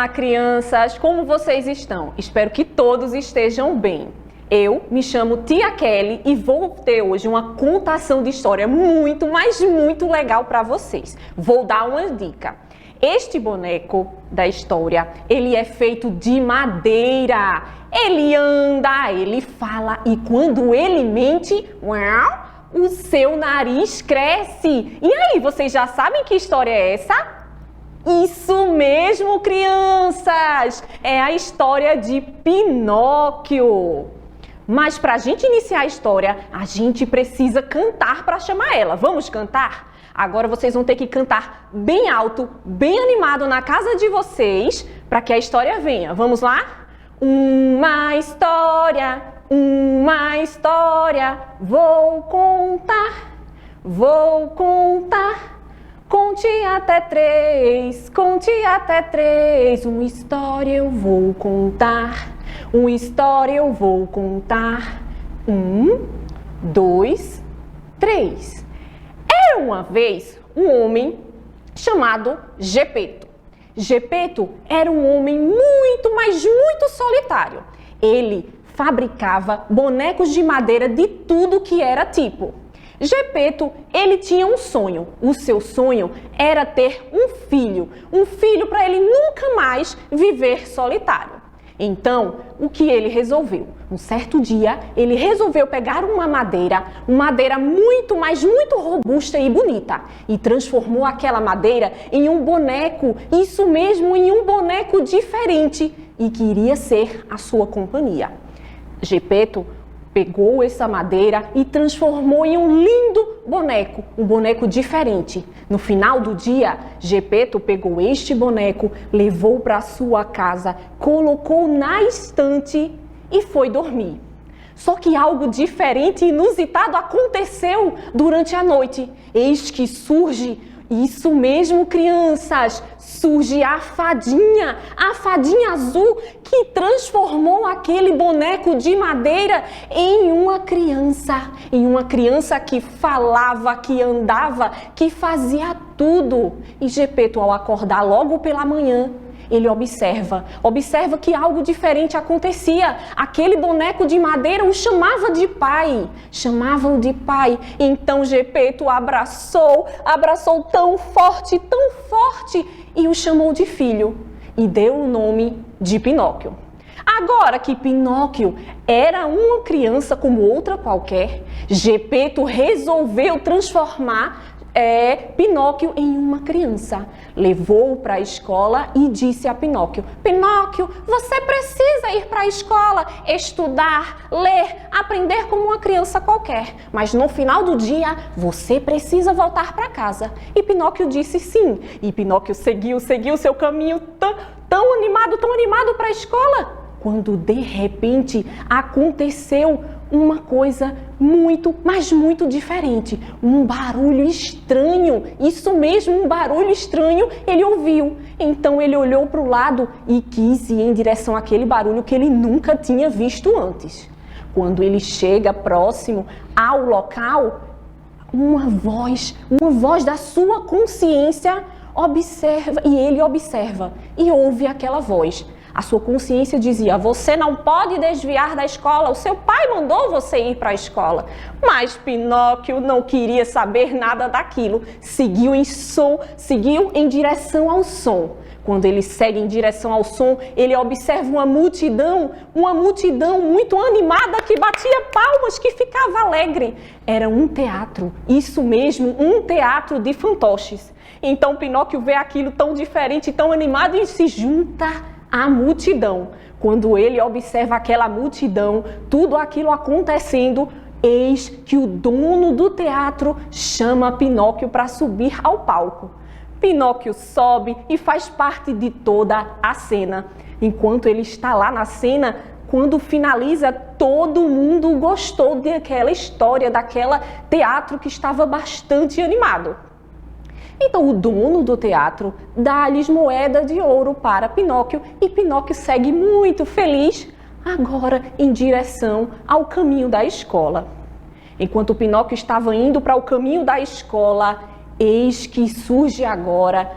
Olá, crianças! Como vocês estão? Espero que todos estejam bem. Eu me chamo Tia Kelly e vou ter hoje uma contação de história muito, mas muito legal para vocês. Vou dar uma dica. Este boneco da história, ele é feito de madeira. Ele anda, ele fala e quando ele mente, o seu nariz cresce. E aí, vocês já sabem que história é essa? Isso mesmo, crianças! É a história de Pinóquio. Mas para a gente iniciar a história, a gente precisa cantar para chamar ela. Vamos cantar? Agora vocês vão ter que cantar bem alto, bem animado na casa de vocês, para que a história venha. Vamos lá? Uma história, vou contar. Conte até três, uma história eu vou contar. Um, dois, três. Era uma vez um homem chamado Gepeto. Gepeto era um homem muito, mas muito solitário. Ele fabricava bonecos de madeira de tudo que era tipo. Gepeto, ele tinha um sonho. O seu sonho era ter um filho para ele nunca mais viver solitário. Então, o que ele resolveu? Um certo dia, ele resolveu pegar uma madeira muito, mas muito robusta e bonita, e transformou aquela madeira em um boneco, isso mesmo, em um boneco diferente, e queria ser a sua companhia. Gepeto pegou essa madeira e transformou em um lindo boneco, um boneco diferente. No final do dia, Gepeto pegou este boneco, levou para sua casa, colocou na estante e foi dormir. Só que algo diferente e inusitado aconteceu durante a noite. Eis que surge, isso mesmo, crianças, surge a fadinha azul que transformou aquele boneco de madeira em uma criança que falava, que andava, que fazia tudo. E Gepeto, ao acordar logo pela manhã, ele observa que algo diferente acontecia. Aquele boneco de madeira o chamava de pai. Então Gepeto abraçou tão forte, e o chamou de filho. E deu o nome de Pinóquio. Agora que Pinóquio era uma criança como outra qualquer, Gepeto resolveu transformar Pinóquio em uma criança. Levou-o para a escola e disse a Pinóquio: Pinóquio, você precisa ir para a escola, estudar, ler, aprender como uma criança qualquer. Mas no final do dia, você precisa voltar para casa. E Pinóquio disse sim. E Pinóquio seguiu seu caminho tão animado para a escola. Quando de repente aconteceu uma coisa muito, mas muito diferente. Um barulho estranho, isso mesmo, um barulho estranho ele ouviu. Então ele olhou para o lado e quis ir em direção àquele barulho que ele nunca tinha visto antes. Quando ele chega próximo ao local, uma voz da sua consciência ele observa e ouve aquela voz. A sua consciência dizia: você não pode desviar da escola, o seu pai mandou você ir para a escola. Mas Pinóquio não queria saber nada daquilo, seguiu em direção ao som. Quando ele segue em direção ao som, ele observa uma multidão muito animada que batia palmas, que ficava alegre. Era um teatro, isso mesmo, um teatro de fantoches. Então Pinóquio vê aquilo tão diferente, tão animado e se junta à multidão. Quando ele observa aquela multidão, tudo aquilo acontecendo, eis que o dono do teatro chama Pinóquio para subir ao palco. Pinóquio sobe e faz parte de toda a cena. Enquanto ele está lá na cena, quando finaliza, todo mundo gostou daquela história, daquele teatro que estava bastante animado. Então o dono do teatro dá-lhes moeda de ouro para Pinóquio e Pinóquio segue muito feliz, agora em direção ao caminho da escola. Enquanto Pinóquio estava indo para o caminho da escola, eis que surge agora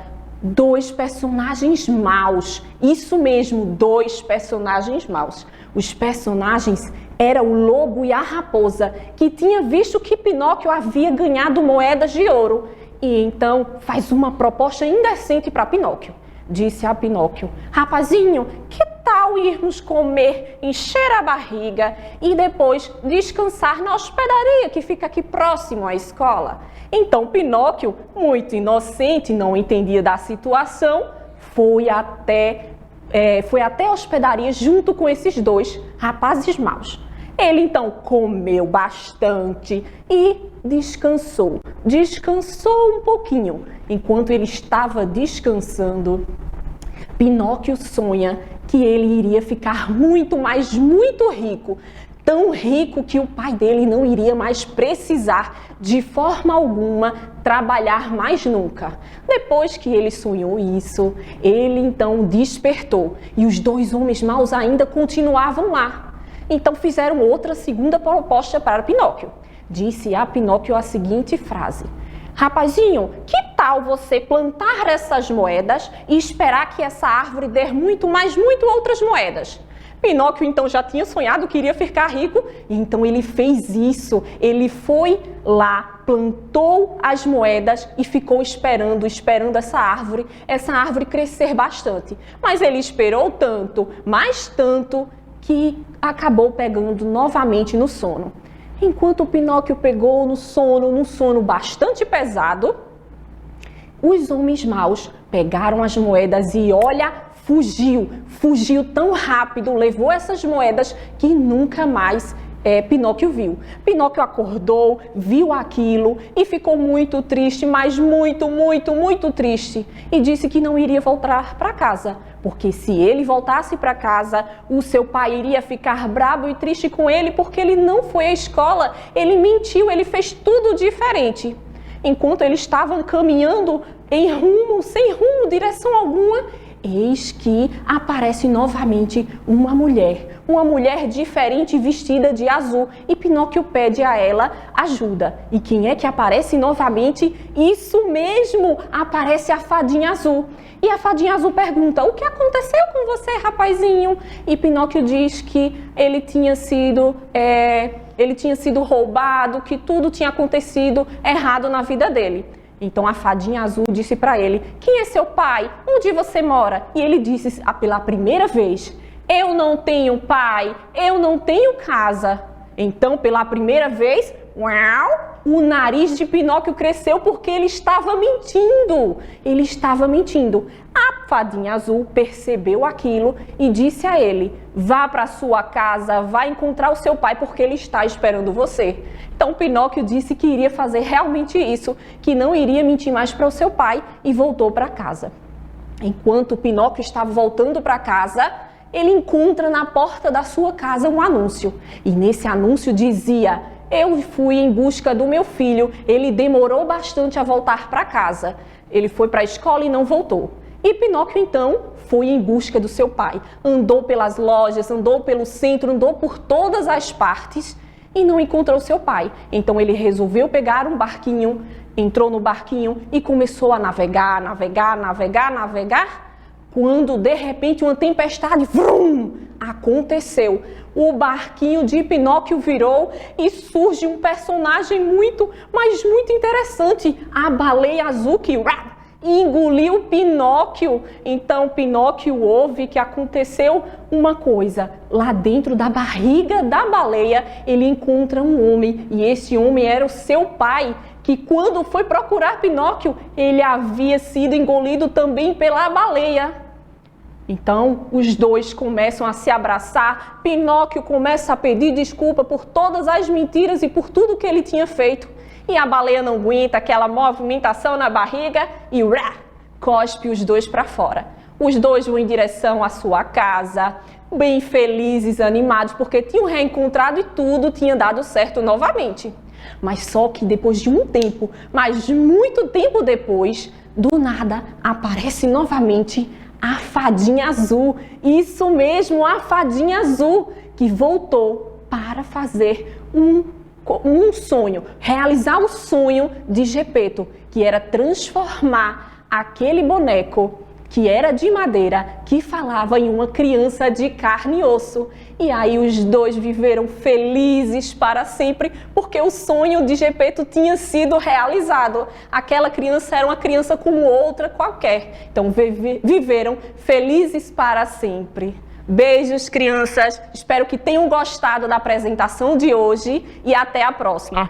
dois personagens maus. Isso mesmo, dois personagens maus. Os personagens eram o lobo e a raposa, que tinha visto que Pinóquio havia ganhado moedas de ouro. E então faz uma proposta indecente para Pinóquio. Disse a Pinóquio: rapazinho, que tal irmos comer, encher a barriga e depois descansar na hospedaria que fica aqui próximo à escola? Então Pinóquio, muito inocente, não entendia da situação, foi até a hospedaria junto com esses dois rapazes maus. Ele então comeu bastante e descansou. Descansou um pouquinho. Enquanto ele estava descansando, Pinóquio sonha que ele iria ficar muito, mas muito rico. Tão rico que o pai dele não iria mais precisar, de forma alguma, trabalhar mais nunca. Depois que ele sonhou isso, ele então despertou. E os dois homens maus ainda continuavam lá. Então fizeram outra segunda proposta para Pinóquio. Disse a Pinóquio a seguinte frase: rapazinho, que tal você plantar essas moedas e esperar que essa árvore dê muito, mas muito outras moedas? Pinóquio então já tinha sonhado que iria ficar rico, e então ele fez isso. Ele foi lá, plantou as moedas e ficou esperando essa árvore crescer bastante. Mas ele esperou tanto, mais tanto, que acabou pegando novamente no sono. Enquanto o Pinóquio pegou num sono bastante pesado, os homens maus pegaram as moedas e olha, fugiu tão rápido, levou essas moedas que nunca mais Pinóquio viu. Pinóquio acordou, viu aquilo e ficou muito triste, mas muito, muito, muito triste. E disse que não iria voltar para casa, porque se ele voltasse para casa, o seu pai iria ficar bravo e triste com ele, porque ele não foi à escola, ele mentiu, ele fez tudo diferente. Enquanto ele estava caminhando sem rumo, direção alguma, eis que aparece novamente uma mulher diferente vestida de azul, e Pinóquio pede a ela ajuda. E quem é que aparece novamente? Isso mesmo, aparece a fadinha azul. E a fadinha azul pergunta: o que aconteceu com você, rapazinho? E Pinóquio diz que ele tinha sido roubado, que tudo tinha acontecido errado na vida dele. Então a fadinha azul disse para ele: quem é seu pai? Onde você mora? E ele disse pela primeira vez: eu não tenho pai, eu não tenho casa. Então pela primeira vez, o nariz de Pinóquio cresceu porque ele estava mentindo. Ele estava mentindo. A fadinha azul percebeu aquilo e disse a ele: vá para sua casa, vá encontrar o seu pai porque ele está esperando você. Então Pinóquio disse que iria fazer realmente isso, que não iria mentir mais para o seu pai, e voltou para casa. Enquanto Pinóquio estava voltando para casa, ele encontra na porta da sua casa um anúncio. E nesse anúncio dizia: eu fui em busca do meu filho, ele demorou bastante a voltar para casa. Ele foi para a escola e não voltou. E Pinóquio então foi em busca do seu pai. Andou pelas lojas, andou pelo centro, andou por todas as partes e não encontrou seu pai. Então ele resolveu pegar um barquinho, entrou no barquinho e começou a navegar. Quando de repente uma tempestade aconteceu. O barquinho de Pinóquio virou e surge um personagem muito, mas muito interessante. A baleia azul que engoliu Pinóquio. Então Pinóquio ouve que aconteceu uma coisa. Lá dentro da barriga da baleia, ele encontra um homem. E esse homem era o seu pai, que quando foi procurar Pinóquio, ele havia sido engolido também pela baleia. Então, os dois começam a se abraçar. Pinóquio começa a pedir desculpa por todas as mentiras e por tudo que ele tinha feito. E a baleia não aguenta aquela movimentação na barriga e cospe os dois para fora. Os dois vão em direção à sua casa, bem felizes, animados, porque tinham reencontrado e tudo tinha dado certo novamente. Mas só que depois de um tempo, mas muito tempo depois, do nada aparece novamente a fadinha azul. Isso mesmo, a fadinha azul, que voltou para fazer um sonho, realizar o sonho de Gepeto, que era transformar aquele boneco que era de madeira, que falava em uma criança de carne e osso. E aí os dois viveram felizes para sempre, porque o sonho de Gepeto tinha sido realizado. Aquela criança era uma criança como outra qualquer. Então viveram felizes para sempre. Beijos, crianças. Espero que tenham gostado da apresentação de hoje e até a próxima.